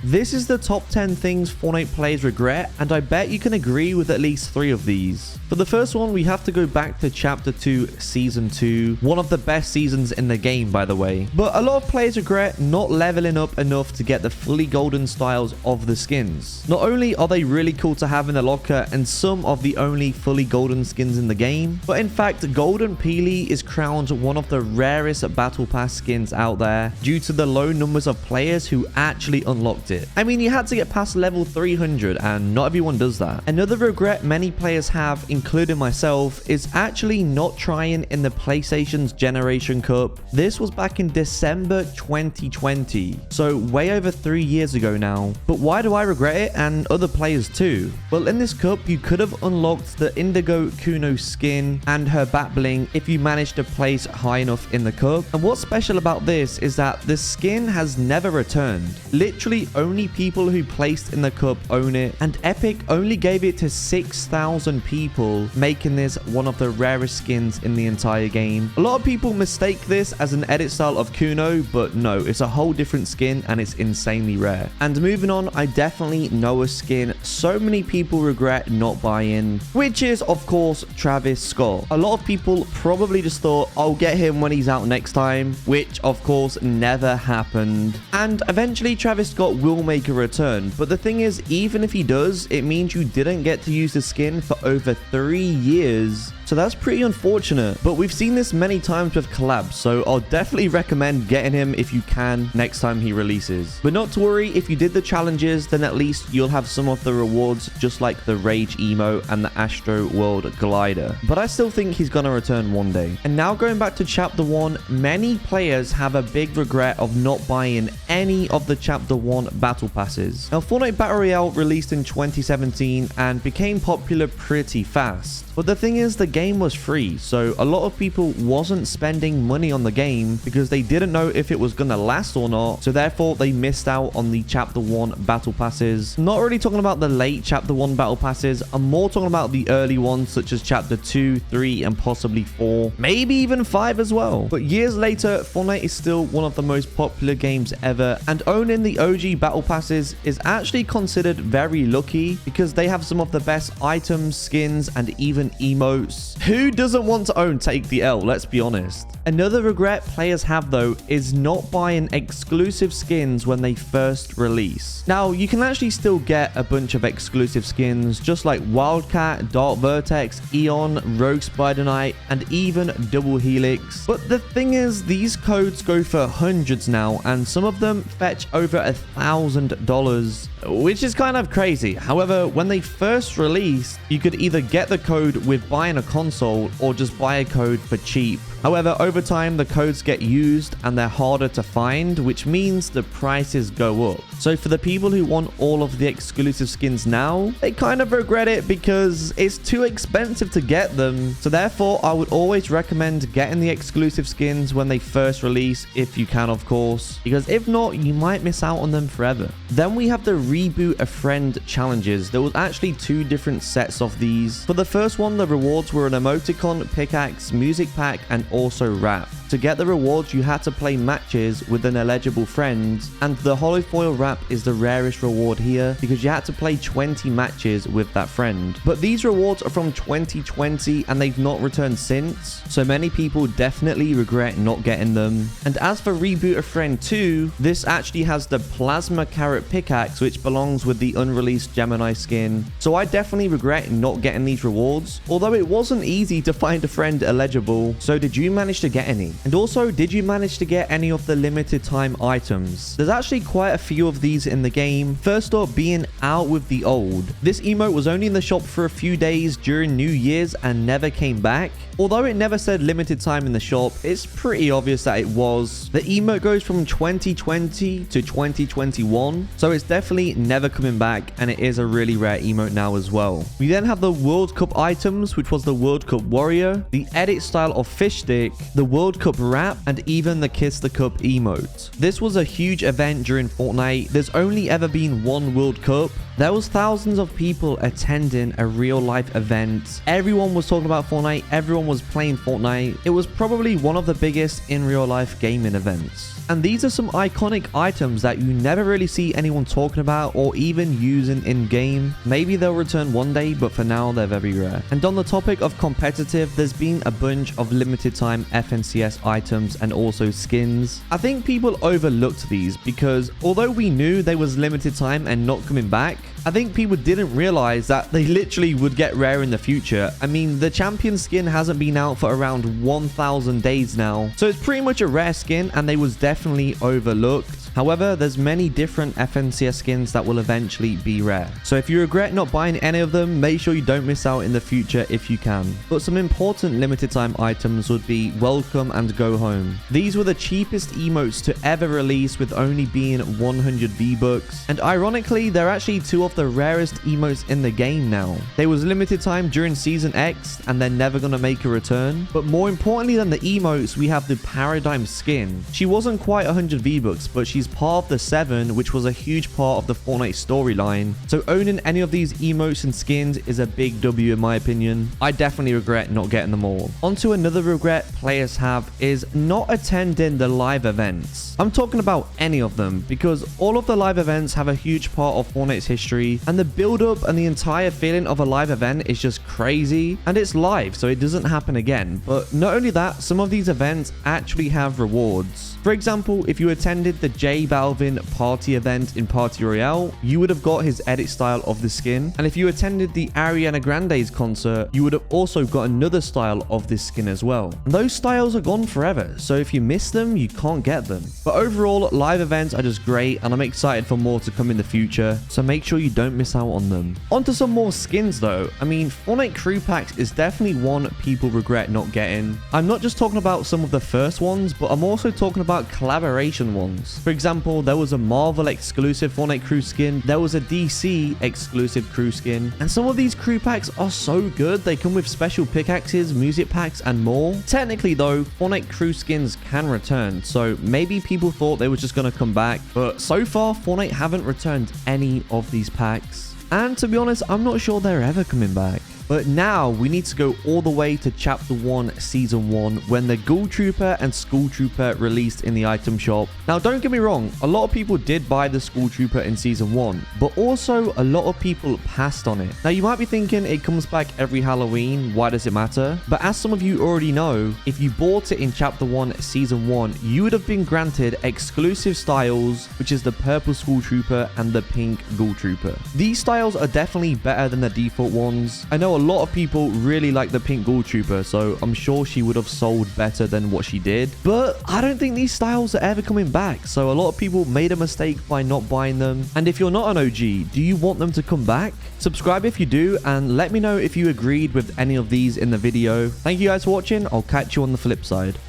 This is the top 10 things Fortnite players regret, and I bet you can agree with at least 3 of these. For the first one, we have to go back to Chapter 2, Season 2, one of the best seasons in the game, by the way. But a lot of players regret not leveling up enough to get the fully golden styles of the skins. Not only are they really cool to have in the locker and some of the only fully golden skins in the game, but in fact, Golden Peely is crowned one of the rarest Battle Pass skins out there due to the low numbers of players who actually unlocked it. I mean, you had to get past level 300 and not everyone does that. Another regret many players have, including myself, is actually not trying in the PlayStation's Generation Cup. This was back in December 2020, so way over 3 years ago now. But why do I regret it, and other players too? Well, in this cup, you could have unlocked the Indigo Kuno skin and her bat bling if you managed to place high enough in the cup. And what's special about this is that the skin has never returned. Literally only people who placed in the cup own it, and Epic only gave it to 6,000 people, making this one of the rarest skins in the entire game. A lot of people mistake this as an edit style of Kuno, but no, it's a whole different skin and it's insanely rare. And moving on, I definitely know a skin so many people regret not buying, which is of course Travis Scott. A lot of people probably just thought, I'll get him when he's out next time, which of course never happened. And eventually Travis Scott will make a return, but the thing is, even if he does, it means you didn't get to use the skin for over 3 years. So that's pretty unfortunate, but we've seen this many times with Collab, so I'll definitely recommend getting him if you can next time he releases. But not to worry, if you did the challenges, then at least you'll have some of the rewards, just like the Rage Emo and the Astro World Glider. But I still think he's gonna return one day. And now going back to Chapter 1, many players have a big regret of not buying any of the Chapter 1 Battle Passes. Now, Fortnite Battle Royale released in 2017 and became popular pretty fast. But the thing is, the game was free, so a lot of people wasn't spending money on the game because they didn't know if it was gonna last or not, so therefore they missed out on the Chapter 1 Battle Passes. Not really talking about the late Chapter 1 Battle Passes, I'm more talking about the early ones such as Chapter 2, 3, and possibly 4, maybe even 5 as well. But years later, Fortnite is still one of the most popular games ever, and owning the OG Battle Passes is actually considered very lucky because they have some of the best items, skins, and even emotes. Who doesn't want to own Take the L? Let's be honest. Another regret players have though is not buying exclusive skins when they first release. Now, you can actually still get a bunch of exclusive skins just like Wildcat, Dark Vertex, Eon, Rogue Spider Knight, and even Double Helix. But the thing is, these codes go for hundreds now, and some of them fetch over $1,000, which is kind of crazy. However, when they first released, you could either get the code with buying a console or just buy a code for cheap. However, over time, the codes get used and they're harder to find, which means the prices go up. So for the people who want all of the exclusive skins now, they kind of regret it because it's too expensive to get them. So therefore, I would always recommend getting the exclusive skins when they first release, if you can, of course, because if not, you might miss out on them forever. Then we have the Reboot a Friend challenges. There was actually 2 different sets of these. For the first one, the rewards were an emoticon, pickaxe, music pack, and also wrap. To get the rewards, you had to play matches with an eligible friend, and the holofoil wrap is the rarest reward here because you had to play 20 matches with that friend. But these rewards are from 2020 and they've not returned since, so many people definitely regret not getting them. And as for Reboot a Friend 2, this actually has the Plasma Carrot pickaxe, which belongs with the unreleased Gemini skin. So I definitely regret not getting these rewards, although it wasn't easy to find a friend eligible. So did you manage to get any? And also, did you manage to get any of the limited time items? There's actually quite a few of these in the game. First up being Out With The Old. This emote was only in the shop for a few days during New Year's and never came back. Although it never said limited time in the shop, it's pretty obvious that it was. The emote goes from 2020 to 2021, so it's definitely never coming back, and it is a really rare emote now as well. We then have the World Cup items, which was the World Cup Warrior, the edit style of Fish Stick, the World Cup Wrap, and even the Kiss the Cup emote. This was a huge event during Fortnite. There's only ever been one World Cup, There was thousands of people attending a real life event. Everyone was talking about Fortnite. Everyone was playing Fortnite. It was probably one of the biggest in real life gaming events. And these are some iconic items that you never really see anyone talking about or even using in game. Maybe they'll return one day, but for now they're very rare. And on the topic of competitive, there's been a bunch of limited time FNCS items and also skins. I think people overlooked these because although we knew they was limited time and not coming back, I think people didn't realize that they literally would get rare in the future. I mean, the champion skin hasn't been out for around 1,000 days now. So it's pretty much a rare skin and they was definitely overlooked. However, there's many different FNCS skins that will eventually be rare. So if you regret not buying any of them, make sure you don't miss out in the future if you can. But some important limited time items would be Welcome and Go Home. These were the cheapest emotes to ever release with only being 100 V-Bucks. And ironically, they're actually two of the rarest emotes in the game now. They was limited time during Season X and they're never gonna make a return. But more importantly than the emotes, we have the Paradigm skin. She wasn't quite 100 V-Bucks, but she's part of the 7, which was a huge part of the Fortnite storyline. So owning any of these emotes and skins is a big W in my opinion. I definitely regret not getting them all. Onto another regret players have is not attending the live events. I'm talking about any of them because all of the live events have a huge part of Fortnite's history and the build up and the entire feeling of a live event is just crazy, and it's live so it doesn't happen again. But not only that, some of these events actually have rewards. For example, if you attended the J Balvin party event in Party Royale, you would have got his edit style of the skin. And if you attended the Ariana Grande's concert, you would have also got another style of this skin as well. And those styles are gone forever, so if you miss them, you can't get them. But overall, live events are just great and I'm excited for more to come in the future, so make sure you don't miss out on them. Onto some more skins though. I mean, Fortnite crew packs is definitely one people regret not getting. I'm not just talking about some of the first ones, but I'm also talking about collaboration ones. For example, there was a Marvel exclusive Fortnite crew skin, there was a DC exclusive crew skin, and some of these crew packs are so good. They come with special pickaxes, music packs, and more. Technically though, Fortnite crew skins can return, so maybe people thought they were just gonna come back, but so far Fortnite haven't returned any of these packs. And to be honest, I'm not sure they're ever coming back. But now we need to go all the way to Chapter 1, Season 1, when the Ghoul Trooper and School Trooper released in the item shop. Now, don't get me wrong, a lot of people did buy the School Trooper in Season 1, but also a lot of people passed on it. Now, you might be thinking it comes back every Halloween, why does it matter? But as some of you already know, if you bought it in Chapter 1, Season 1, you would have been granted exclusive styles, which is the Purple School Trooper and the Pink Ghoul Trooper. These styles are definitely better than the default ones. I know a lot of people really like the Pink Ghoul Trooper, so I'm sure she would have sold better than what she did. But I don't think these styles are ever coming back, so a lot of people made a mistake by not buying them. And if you're not an OG, do you want them to come back? Subscribe if you do, and let me know if you agreed with any of these in the video. Thank you guys for watching. I'll catch you on the flip side.